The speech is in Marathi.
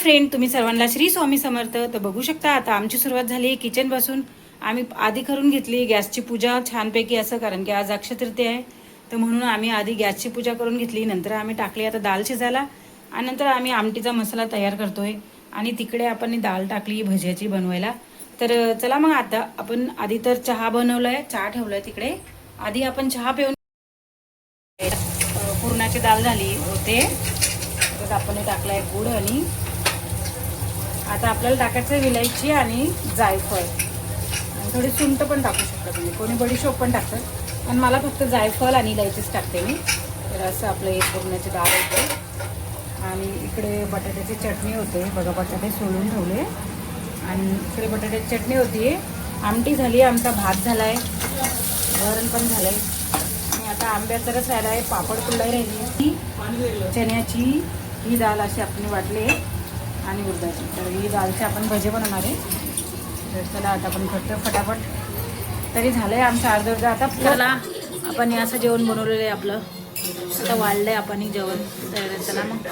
फ्रेंड, तुम्ही सर्वांना श्री स्वामी समर्थ. तर बघू शकता आता आमची सुरुवात झाली किचनपासून. आम्ही आधी करून घेतली गॅसची पूजा छानपैकी असं, कारण की आज अक्षय तृतीया आहे. तर म्हणून आम्ही आधी गॅसची पूजा करून घेतली. नंतर आम्ही टाकली आता दाल शिजायला आणि नंतर आम्ही आमटीचा मसाला तयार करतोय. आणि तिकडे आपण दाल टाकली भज्याची बनवायला. तर चला मग आता आपण आधी तर चहा बनवलाय, चहा ठेवलाय तिकडे. आधी आपण चहा पिऊन पुरणाची डाळ झाली होते. तर आपण टाकलाय गुळ आणि आता आपल्याला टाकायचं विलायची आणि जायफळ आणि थोडी सुंठ पण टाकू शकता तुम्ही, कोणी बडीशोप पण टाकतात. आणि मला फक्त जायफळ आणि इलायचीच टाकते मी. तर असं आपलं एक पुरणाची डाळ होते. आणि इकडे बटाट्याची चटणी होते बघा, बटाटे सोलून ठेवले आणि इकडे बटाट्याची चटणी होती. आमटी झाली, आमचा भात झालाय, वरण पण झालंय आणि आता आंब्याचा रस राहिला आहे, पापड कुल्लाई राहिली, चण्याची ही डाळ अशी आपण वाटली आणि उडदाची. तर ही डाळचे आपण भजे बनवणार आहे. तर चला आता आपण करतो फटाफट. तरी झालंय आमचं अर्ध. आता चला आपण असं जेवण बनवलेलं आहे आपलं, आता वाढलंय आपण जेवण. तर चला मग